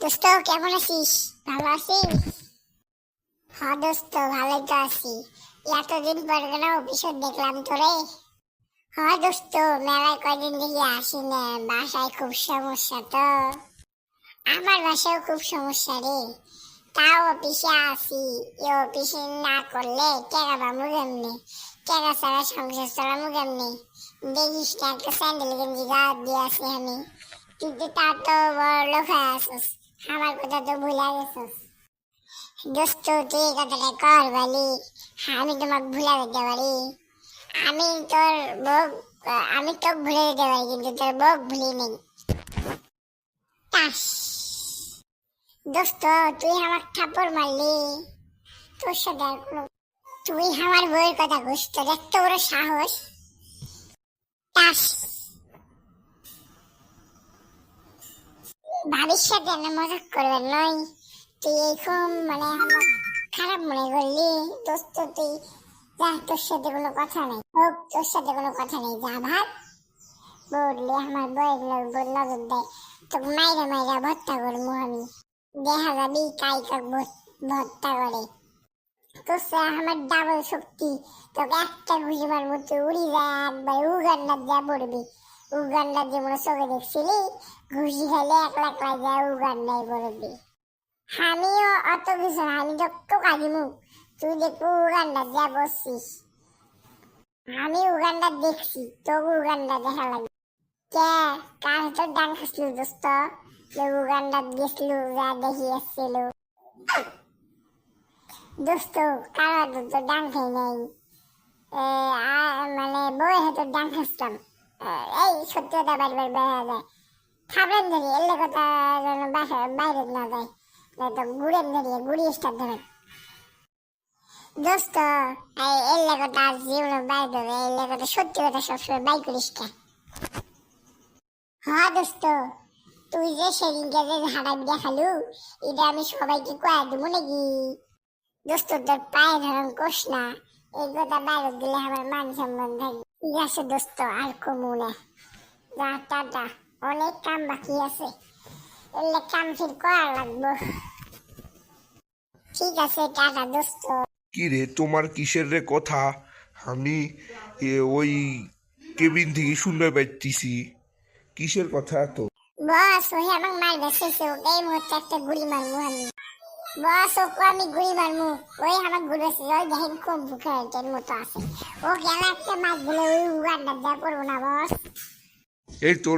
দোস্ত কেমন আছিস? ভালো আছিস? হ্যাঁ দোস্ত, ভালোই তো আছি। এতদিন পর কেন অফিসে দেখলাম তোরে? হ্যাঁ দোস্ত, মেলায় কয়দিন থেকে আসি না, বাসায় খুব সমস্যা তো। আমার বাসায় খুব সমস্যা রে। তাও অফিসে আসি, এ অফিসে না করলে টাকা পাবো কেমনে? টাকা ছাড়া সংসার চালাবো কেমনে? দেখিস না একটা স্যান্ডেল গেঞ্জি গায়ে দিয়ে আসি আমি। তুই তো তার তো বড় লোক হয়ে আসিস, আমার কথা তো ভুলে গেছিস। দোস্ত তুই এই কথাটা কর বলি, আমি তোমাকে ভুলে যেতে পারি? আমি তোর বউ, আমি তোকে ভুলে যেতে পারি কিন্তু তোর বউ ভুলি নেই। তাস দোস্ত, তুই আমার থাপ্পড় মারলি, তোর সাথে আর কোনো, তুই আমার বউয়ের কথা কইস? তোর এত বড় সাহস! তাস ভাবির সাথে না মজাক করবেন নয়। তুই এখন মানে আমার খারাপ মনে করলি। দোস্ত তুই যা, তোর সাথে কোনো কথা নেই, হোক তোর সাথে কোনো কথা নেই, যা ভাগ। বললি আমার বউয়ের নজর দেয়, তোকে মাইরা মাইরা ভর্তা করবো আমি। দেখা যাবি কাই কাক ভর্তা করে। তোর সে আমার ডাবল শক্তি, তোকে একটা ঘুষি মারবো তুই উড়ি যায় একবার উগান্ডার যা পড়বি। উগান্ডার যেমন চোখে দেখছিলি, ঘুষি খেলে একলা একলা যায় উগান্ডায় পড়বি। আমিও অত কিছু না, আমি তো টোকা দিমু, তুই দেখবো উগান্ডার যা বসছিস। আমি উগান্ডার দেখছি, তোকে উগান্ডার দেখা লাগবে। কে কার তো ডান খাসলু দোস্ত, যে উগান্ডার গেছলু যা দেখি আসছিল? দোস্ত কারা তো ডান খাই নাই, মানে বই হয়তো ডান খাসলাম। এই সত্যি কথা বারবার বেড়া যায়, খাবেন ধরি এলে কথা যেন বাসা বাইরে না যায়, তো গুড়েন ধরিয়ে গুড়ি স্টার ধরে। দোস্ত এই এলে কথা জীবনে বাইর ধরে, এলে কথা সত্যি কথা সবসময় বাই করিস কে? হ্যাঁ দোস্ত, তুই যে সেদিনকে যে হাঁটা দেখালু, এটা আমি সবাইকে কয়ে দেবো নাকি? দোস্ত তোর পায়ে ধরন কোষ না, এই কথা বাইরে দিলে আমার মান সম্মান থাকবে। ঠিক আছে দোস্ত, আর কমুনে যা, টাটা, অনেক কাম বাকি আছে, এলে কাম ফির করা লাগবো। ঠিক আছে, টাটা দোস্ত। কি রে, তোমার কিসের রে কথা? আমি ওই কেবিন থেকে শুনতে পাইতেছি। কিসের কথা এত? বস ওই আমাকে মারবে শেষে, ওকে এই মুহূর্তে একটা গুলি মারবো আমি। বস ওকে আমি গুলি মারবো, ওই আমার গুলি আছে, ওই দেখেন খুব ভুখের মতো আছে, ও গেলে একটা মার দিলে ওই উগান্ডার যা করবো না বস। এই তোর